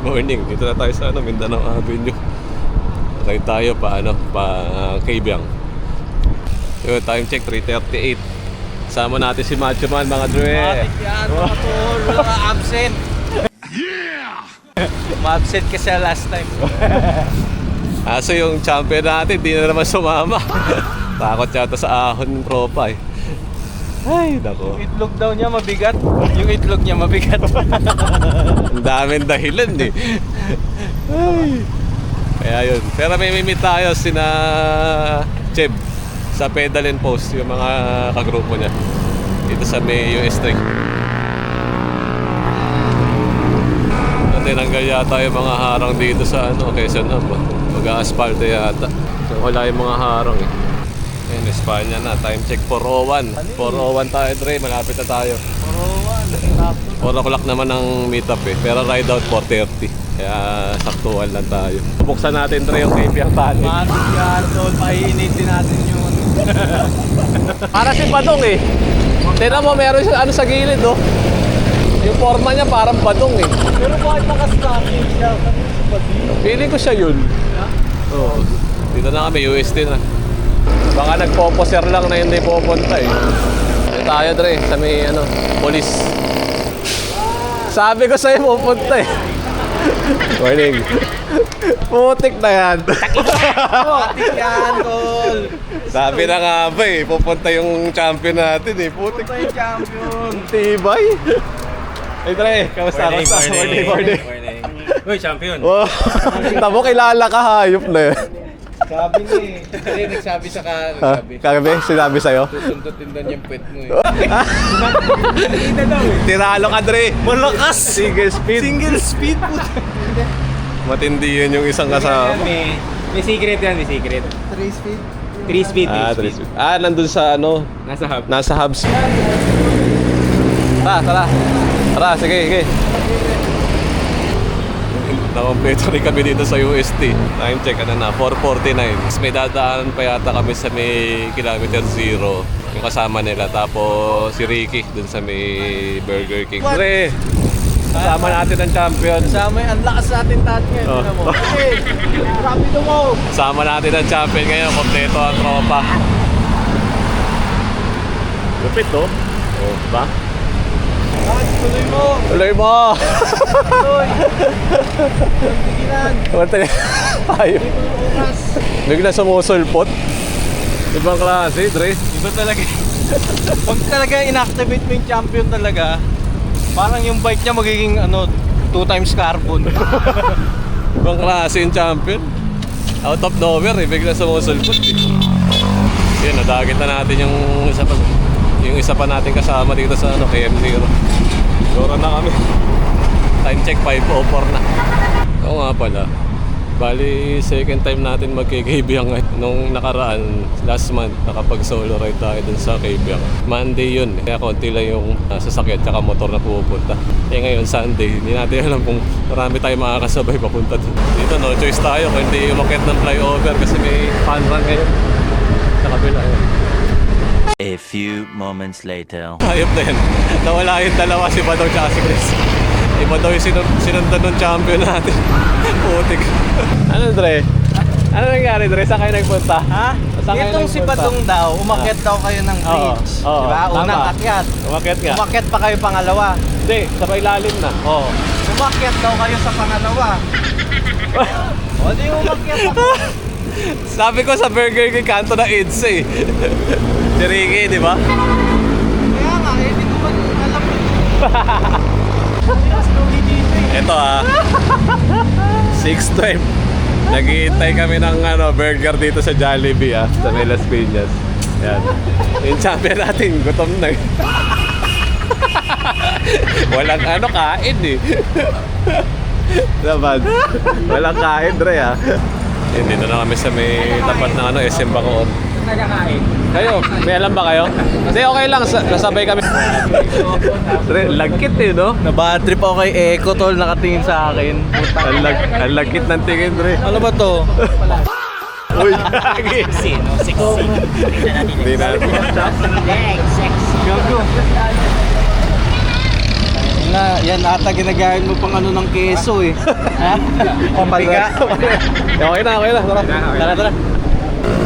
morning. Dito na tayo sa Mindanao Avenue. Tayo tayo pa Kabyang. Yung time check 3:38. Sama natin si Macho Man, mga Dre. Matik yan, mga tol. Wala ka absent. Yeah! Ma-absent ka siya last time. Aso yung champion natin, di na naman sumama. Takot yata sa ahon ng tropa eh. Ay, nako. Yung itlog daw niya mabigat. Yung itlog niya mabigat. Ang daming dahilan eh. Ay. Kaya yun. Pero may meet tayo sina Cheb sa pedal and post, yung mga kagrupo niya dito sa may US String. Tinanggal yata yung mga harang dito sa Quezon Hub. Mag-a-aspalte yata. So wala yung mga harang eh. Ayun, Espanya na. Time check 4:01. 4:01 tayo, Dre. Malapit na tayo. 4 o'clock naman ang meetup eh. Pero ride out 4:30. Kaya saktuhan lang tayo. Buksan natin, Dre, yung Kabyang Tunnel. Matik yan, tol. Painitin natin yun. Para si Badong eh. Tignan mo, meron siya sa gilid oh. Yung forma niya parang Badong eh. Pero bakit naka-stocking siya? Feeling ko siya yun. Oo. Dito na kami, UST na. Baka nagpo-poser lang na hindi pupunta eh. Dito tayo, Dre, sa may police. Sabi ko sa'yo pupunta eh. Morning. Putik na yan. Matik yan, tol. Sabi na nga ba eh, pupunta yung champion natin eh. Putik. Pupunta yung champion. Tibay. Hey Dre, kamusta? Morning. Uy, champion. Oh, tamo kilala ka, hayop na yun. Sabi niya eh. Kasi nagsabi sa Ha? Kagabi, sinabi sa'yo? Susundutin doon yung pet mo eh. Tiralo ka, Dre. Malakas! Single speed. Single speed po. Matindi yun yung isang kasama. May secret yan, may secret. 3 speed? 3 speed, 3 speed. Nandun sa Nasa hub. nasa hubs. Tara. Tara, sige. Nakompleto rin kami dito sa UST. Time check, 4:49. May dadaanan pa yata kami sa may kilometer 0. Yung kasama nila. Tapos si Ricky dun sa may Burger King. Dre, kasama natin ang champion. Kasama yung ang lakas natin lahat ngayon. Oh. Tingnan mo. Hey, rapido mo. Kasama natin ang champion ngayon. Kompleto ang tropa. Lupit to. Oh, ba? Tuloy mo. Tuloy mo! Tuloy. Tigilan. Ayun. Oras. Bigla sumusulpot. Ibang klase, Dre. Iba talaga. Pag talaga inactivate mo yung champion talaga, parang yung bike niya magiging 2 times carbon. Ibang klase yung champion. Out of nowhere bigla sumusulpot eh. Yun, nadagit na natin yung isa pa natin kasama dito sa KM0. Dora na kami. Time check 5:04 na. Oo nga pala. Bali, second time natin magkikabyang nung nakaraan, last month, nakapag-solo ride tayo dun sa Kabyang. Monday yun, kaya konti lang yung sasakyan tsaka motor na pupunta. Eh ngayon, Sunday, hindi natin alam kung marami tayong makakasabay papunta dun. Dito, no choice tayo kung hindi umakyat ng flyover kasi may fun run ngayon. Sa kabila yun. A few moments later. Hayop na yan. Nawala yung dalawa, si Badong tsaka si Chris. Iba daw yung sinundan ng champion natin. Putik. Ano, Dre? Ano nangyari, Dre? Saan kayo nagpunta? Ha? Saan kayo Itong si nagpunta? Badong daw, umakyat daw kayo ng bridge. Oo, Diba? tama. Unang akyat. Umakyat nga. Umakyat pa kayo pangalawa. Hindi, sabay lalim na. Oo. Umakyat daw kayo sa pangalawa. O di umakyat ako. Sabi ko sa Burger King, kanto na AIDS eh. Si Ricky, di ba? Kaya nga, hindi ko ba alam ito. Slowly dito eh. Ito 6:12. Naghihintay kami ng burger dito sa Jollibee sa may Las Piñas. Yan. Yung champion natin, gutom na eh. Walang kain eh. Naman. Walang kain, Dre Dito na kami sa may tapat na SM Bacoor. Nagkakain. Kayo, may alam ba kayo? Hindi, okay lang. Nasabay kami. Dre, lagkit no? Nabad trip ako kay Echo, tol, nakatingin sa akin. Ang lagkit ng tingin, Dre. Ano ba to? Uy, Sino? Sexy. hindi natin. Sexy. Gago. Yan ata ginagayon mo pang ano ng keso eh. Ha? Pambiga. Okay na, okay na. Tara. Tara, tara.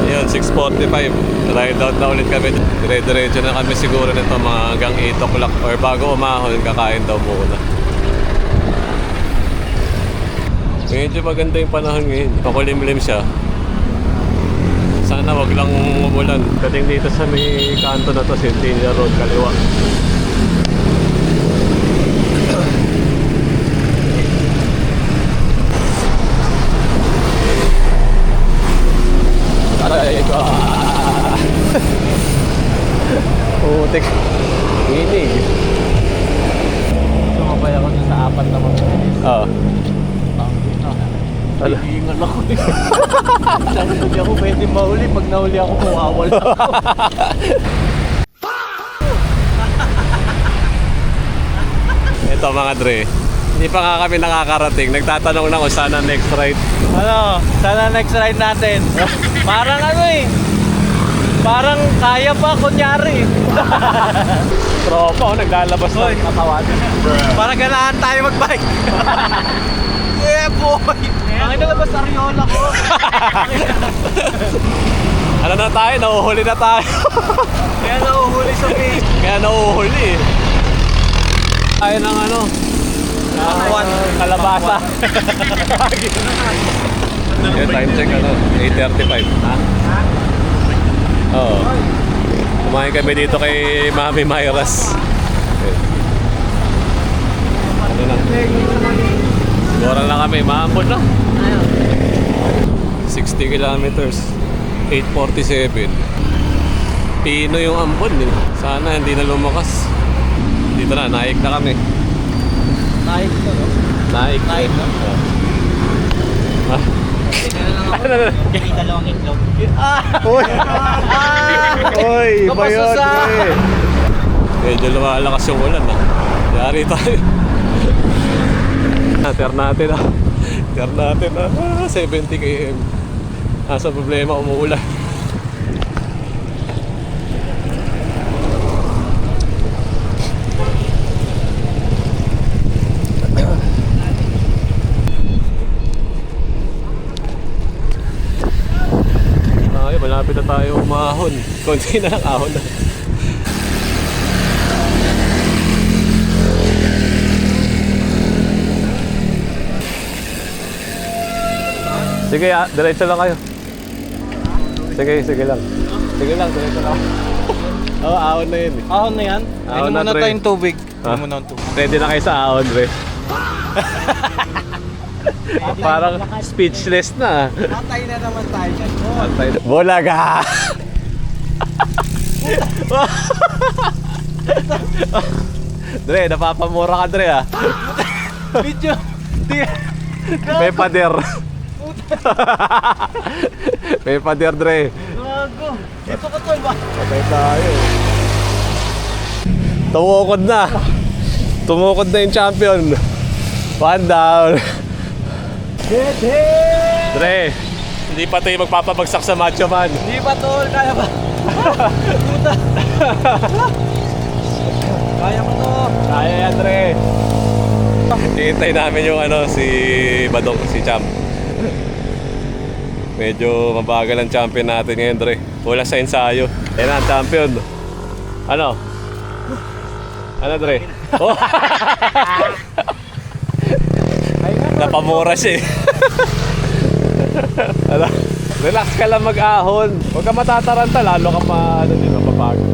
Ayun, 6:45. Ride out na ulit kami. Dire-diretso na kami siguro nito mga hanggang 8 o'clock. Or bago umahon, kakain daw muna. Medyo maganda yung panahon ngayon. Pakulimlim siya. Sana wag lang umulan. Dating dito sa may kanto na to, Centennial Road, kaliwa. Aray ko. Putik. Inig. Sumabay ako dun sa 4 na mga. Oo. Ala. Iingal ako eh. Hindi ako pwede mahuli. Pag nahuli ako, mawawala ako. Ito mga Dre. Hindi pa nga kami nakakarating. Nagtatanong lang kung saan ang next ride. Ano? Sana next ride natin. Parang ano eh. Parang kaya pa kunyari. Tropa, naglalabas Hoy. ng katawan. Parang ganahan tayo magbike. Yeah boy. Ang inalabas Ariola ko. Ano na tayo? Nauhuli na tayo. Kaya nauhuli sa face. Kaya nauhuli eh. Tayo ng ano? Pakwan. Kalabasa. Yung time check ano? 8:35. Ha? Oo. Kumain kami dito kay Mami Myras. Ano na? Siguro na kami. Maambon na. 60 kilometers. 8:47. Pino yung ambon eh. Sana hindi na lumakas. Dito na, naik na kami. Naik to, no? Naik. Naik na. Ha? Ano na? Dalawang itlog. Uy! Uy! Iba Kapaso yun! sa- eh. Medyo lumalakas yung ulan ah. Yari tayo. Turn natin ah. Turn natin ah. 70 km. Nasa problema, umuulan. Ay, malapit na tayo umahon. Konti na lang ahon na. Sige, diretso lang kayo. Sige lang. Sige lang, diretso lang. Oo, ahon na yun eh. Ahon na yan? Ahon Inom na, muna Dre. tayong tubig. Ha? Inom muna ng tubig. Ready na kayo sa ahon, Dre. Parang speechless na. Patay na naman tayo dyan. Bulaga! Dre, napapamura ka, Dre ah. Video. May pader. May pader, Dre. Gago. Ito ka tol ba? Patay tayo. Tumukod na. Tumukod na yung champion. One down. Dre, hindi pa tayo magpapabagsak sa Macho Man. Hindi ba tol? Kaya ba? Puta. Kaya mo to. Kaya yan, Dre. Hihintay namin yung ano, si Badong, si Champ. Medyo mabagal ang champion natin ngayon, Dre. Wala sa ensayo. Yan ang champion. Ano? Ano, Dre? Oh! Napamura siya eh. Ano? Relax ka lang mag-ahon. Huwag ka matataranta, lalo ka ano, di ba, papagod.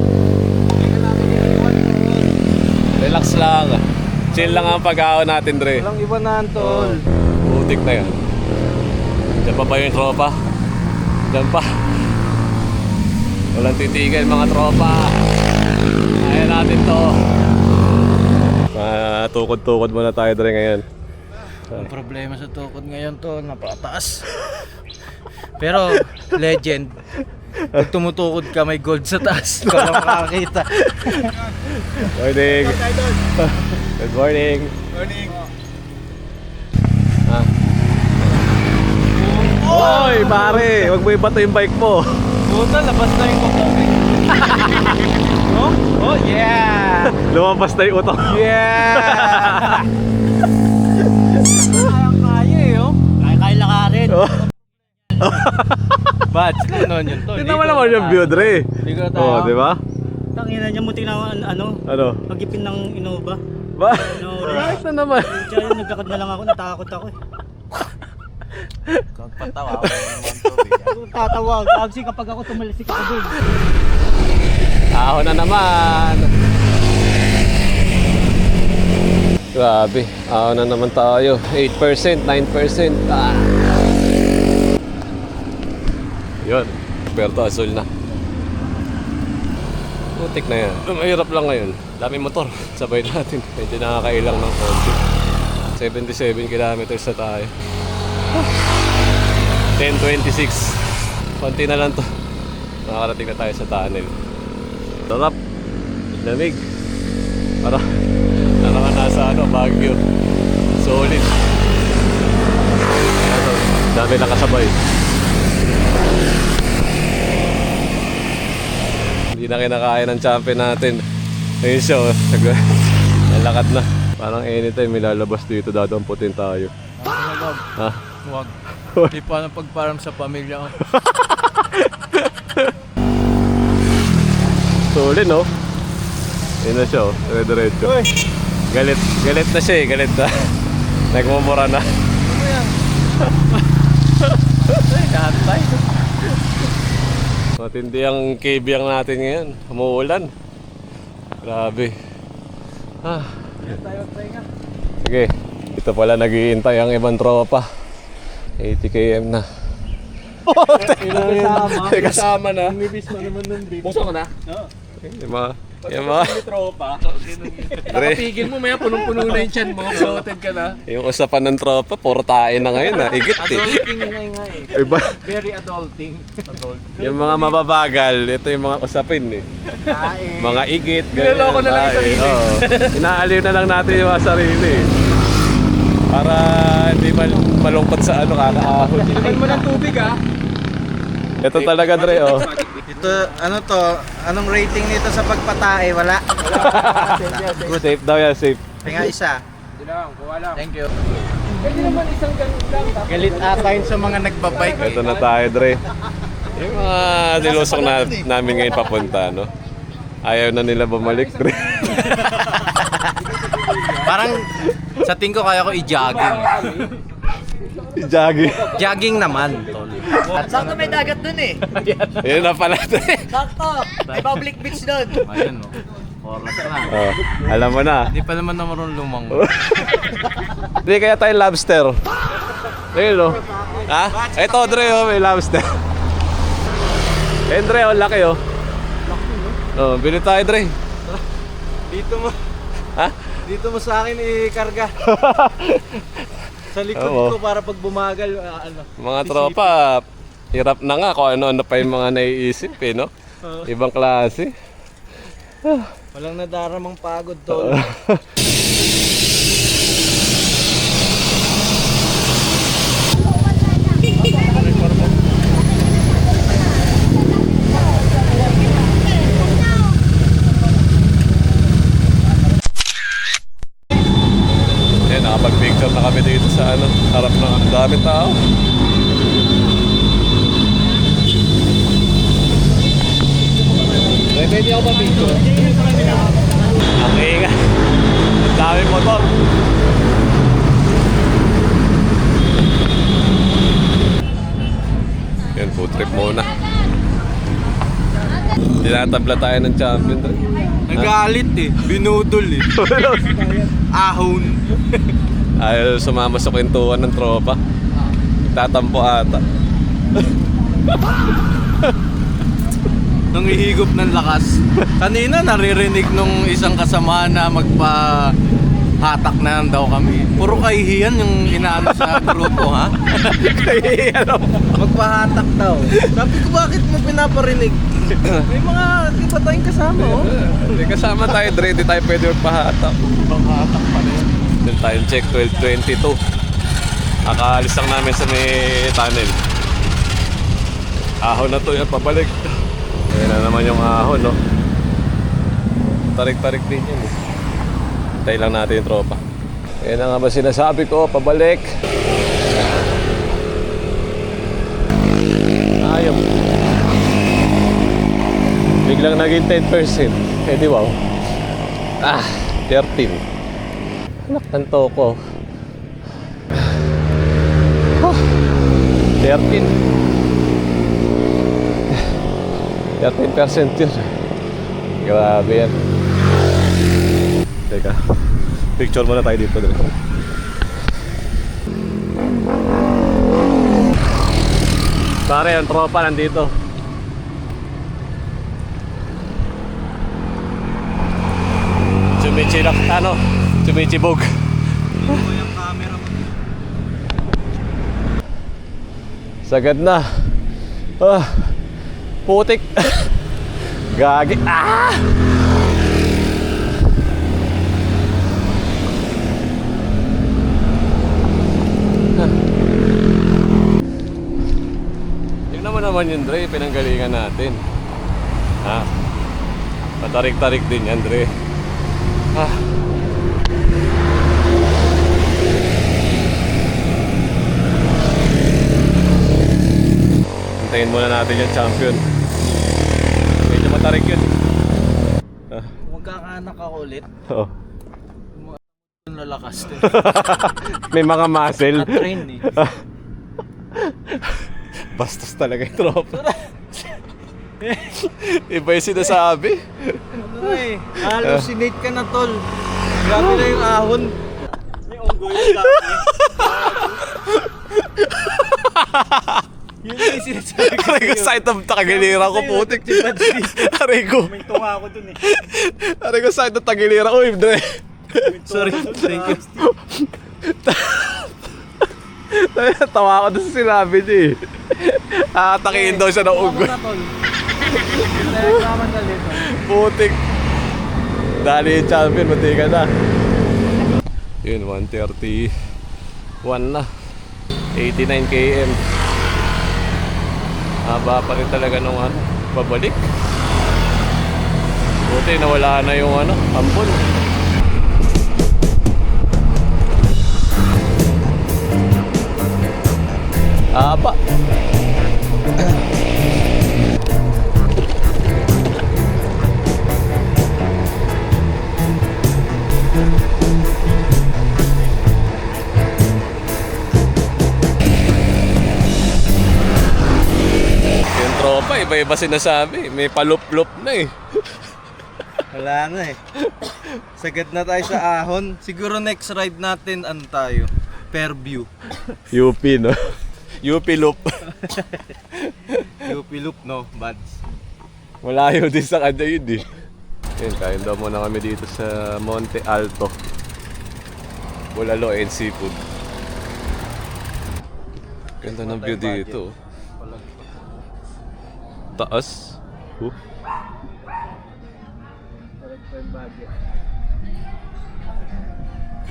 Relax lang. Chill lang ang pag-ahon natin, Dre. Walang iba na tol. Putik na yan. Diyan pa ba yung tropa? Diyan pa. Walang titigil mga tropa. Kaya natin to. Tukod-tukod muna tayo, Dre, ngayon. Ang problema sa tukod ngayon tol, napakataas. Pero legend. Pag tumutukod ka, may gold sa taas. Ikaw lang makakakita. Morning. Good morning. Morning. Ah. Oy, pare, wag mo ibato yung bike mo. Puta, labas na yung kukumin. Oh? Oh, yeah! Lumabas na yung utok. Yeah! Kaya eh, oh. Kaya lakarin. Bats, ano yun to? Hindi naman naman yung view, Dre. Hindi ko tayo. Oo, di ba? Tangina niya, muntik na Ano? magipin ng Innova. Ba? No, Bakit na naman? Diyan, nagkakad na lang ako, natakot ako eh. Patawa ako naman to. Tatawag, kasi kapag ako tumalisik ako dun. Ahon na naman. Grabe, ahon na naman tayo. 8%, 9%. Ah. Yun, Puerto Azul na. Putik na yan. Mahirap lang ngayon. Daming motor. Sabay natin. Medyo nakakailang ng konti. 77 kilometers na tayo. 10:26. Konti na lang to. Makakarating na tayo sa tunnel. Sarap. Lamig. Para ka nasa Baguio. Solid. Dami lang kasabay. Hindi na kinakain ng champion natin. Ayun siya, nalakad na. Parang anytime may lalabas dito, dadamputin tayo. Ha? Huwag. Hindi pa nang pagparam sa pamilya ko. Solid, no? Ayun na siya, dire-diretso. Galit na siya eh, galit na. Nagmumura na. Kahantay. Matindi ang KBang natin ngayon. Umuulan. Grabe. Ah. Sige. Ito pala naghihintay ang ibang tropa. 80 km na. Kasama na. Puso ko na. Yung mga Tropa. Dre, Pigil mo, maya punong-puno na yung chan mo. Floated ka na. yung usapan ng tropa, puro tae na ngayon ha. Igit eh. Adulting nga eh. Iba. Very adulting. Yung mga mababagal, ito yung mga usapin eh. Mga igit, ganyan. Niloloko na lang yung sarili. Oo. Inaaliw na lang natin yung mga sarili. Para hindi malungkot sa kakaahon. Sinagal mo ng tubig ah. Ito talaga, Dre, oh. Ito, ano to? Anong rating nito sa pagpatae? Wala. Safe daw yan, safe. Tinga isa. Hindi lang, kuha lang. Thank you. Pwede naman isang ganun lang. Galit ata yun sa mga nagbabike. Ito na tayo, Dre. Yung mga nilusok namin ngayon papunta, no? Ayaw na nila bumalik, Dre. Parang sa tingin ko kaya ko i-jogging. Jogging. Jogging naman, tol. Sakto may dagat dun eh. Yun na pala, Dre. Sakto, may public beach dun. Ayun, no. Oras na. Oh, alam mo na. Hindi pa naman na marunong lumangoy. Hindi kaya tayo lobster. Ayun, no? Ha? Ito, Dre, oh, may lobster. Ayun, Dre, oh, laki, oh. Oh, bili tayo, Dre. Dito mo. Ha? Dito mo sa akin i-karga. Sa likod Oo. ko para pag bumagal, ano. Mga tropa, hirap na nga kung ano-ano pa yung mga naiisip, eh, no? Ibang klase. Walang nadaramang pagod, tol. Ayan, nakapag-picture na kami dito sa harap ng daming tao. Pwede ako pa-picture. Ang ingay. Ang daming motor. Yan, food trip muna. Tinatabla tayo ng champion. Nagalit eh. Binudol eh. Ahon. Ayaw sumama sa kwentuhan ng tropa. Tatampo ata. Nangihigop ng lakas. Kanina naririnig nung isang kasama na magpa-hatak na daw kami. Puro kahihiyan yung inaano sa grupo, ha? Kahihiyan ako. Magpahatak daw. Sabi ko, bakit mo pinaparinig? May mga iba tayong kasama, oh. Hindi kasama tayo, Dre. Hindi tayo pwede magpahatak. Panghatak pa rin. Then time check, 12:22. Akaalis lang namin sa may tunnel. Ahon na to yan, pabalik. Ayan na naman yung ahon, no? Tarik-tarik din yun eh. Hintay lang natin yung tropa. Yan ang ba sinasabi ko, pabalik. Ayaw. Biglang naging 10%. Eh di wow. 13. Anak ng toko. 13. 13% yun. Grabe yan. Teka. Picture muna tayo dito. Pare, ang tropa nandito. Chumichilak, chumichibog. Sagad na. Putik. Gagi. Tingnan mo naman yun, Dre, pinanggalingan natin. Patarik-tarik din yan, Dre. Hintayin muna natin yung champion. Medyo matarik yun. Magkakaanak ako ulit. Oo. Lalakas din. May mga muscle. Na-train eh. Bastos talaga yung tropa. Iba yung sinasabi. Ano eh, hallucinate ka na tol. Grabe na yung ahon. May unggoy yung dami. Yun yung sinasabi ko. Aray ko, side of tagilira ko, putik. Aray ko. May tunga ako dun eh. Aray ko, side of tagilira ko, Dre. Sorry, thank you. Tawa ko doon sa sinabi niya eh. Atakihin daw siya ng unggoy. Putik. Dali yung champion, mati ka na. Yun, 131 na. 89 km. Haba pa rin talaga nung pabalik. Buti nawala na yung ampon. Apa? Yung tropa, iba-iba sinasabi. May palup-lup na eh. Wala na eh. Sagad na tayo sa ahon. Siguro next ride natin, tayo? Fairview. UP, no? UP loop. UP loop, no? Bads. Malayo din sa kanya yun eh. Yun, kain daw muna kami dito sa Monte Alto. Bulalo and seafood. Ganda ng view dito. Taas.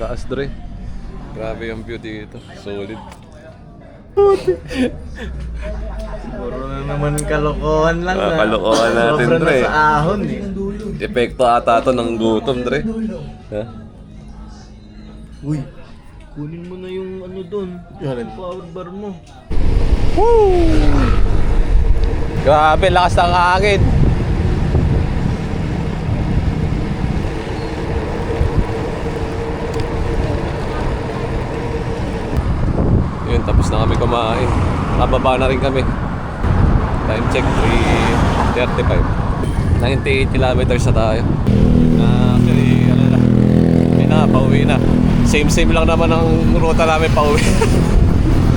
Taas, Dre. Grabe yung view dito. Solid. Siguro na naman kalokohan lang na. Kalokohan natin, Sobra Dre. na sa ahon eh. Epekto ata to ng gutom, Dre. Ha? Uy, kunin mo na yung doon. Yung power bar mo. Grabe, lakas ng hangin. Yun, tapos na kami kumain. Nababa na rin kami. Time check, 3:35. 98 kilometers na tayo. Actually, yun na, pauwi na. Same lang naman ang ruta namin pauwi.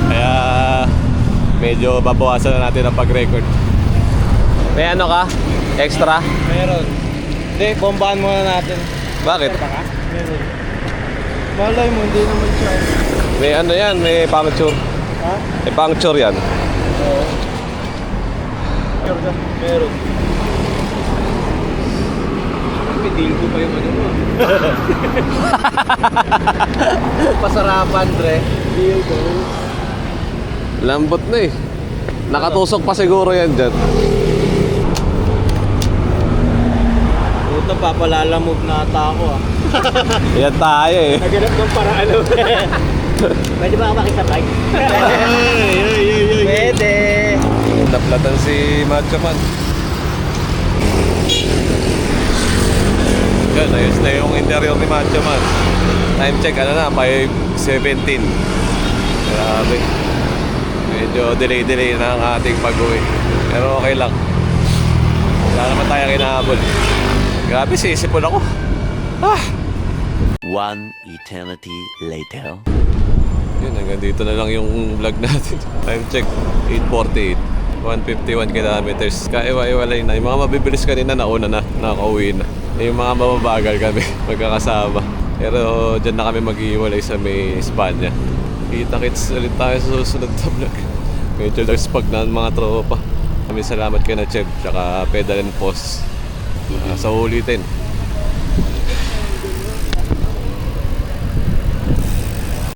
Kaya medyo babawasan na natin ang pag-record. May ano ka? Extra? Meron. Hindi, bombahan muna natin. Bakit? Meron. Malay mo, hindi naman siya. May ano yan, may puncture. Ha? May puncture yan. Oo. Meron. May deal ko pa yung mo. Pasarapan, Dre. Deal ko. Lambot na eh. Nakatusok pa siguro yan dyan. ito, papalalamove na ata ako ah. Yan tayo eh. Naganap ng paraan. Pwede ba ako makisabay? Pwede. Naplatan si Macho Man. Yan, ayos na yung interior ni Macho Man. Time check, ano na, 5:17. Grabe. Medyo delay na ang ating pag-uwi. Pero okay lang. Wala naman tayo kinahabol. Grabe, sisipon ako. One eternity later. Yun, hanggang dito na lang yung vlog natin. Time check, 8:48. 151 kilometers. Kaiwa-iwalay na. Yung mga mabibilis kanina nauna na, nakauwi na. Yung mga mababagal kami, magkakasama. Pero dyan na kami mag-iwalay sa may Espanya. Kita-kits ulit tayo sa susunod na vlog. Medyo nagspag na ang mga tropa. Kami salamat kay na Cheb, tsaka Pedal and Post. Sa ulitin.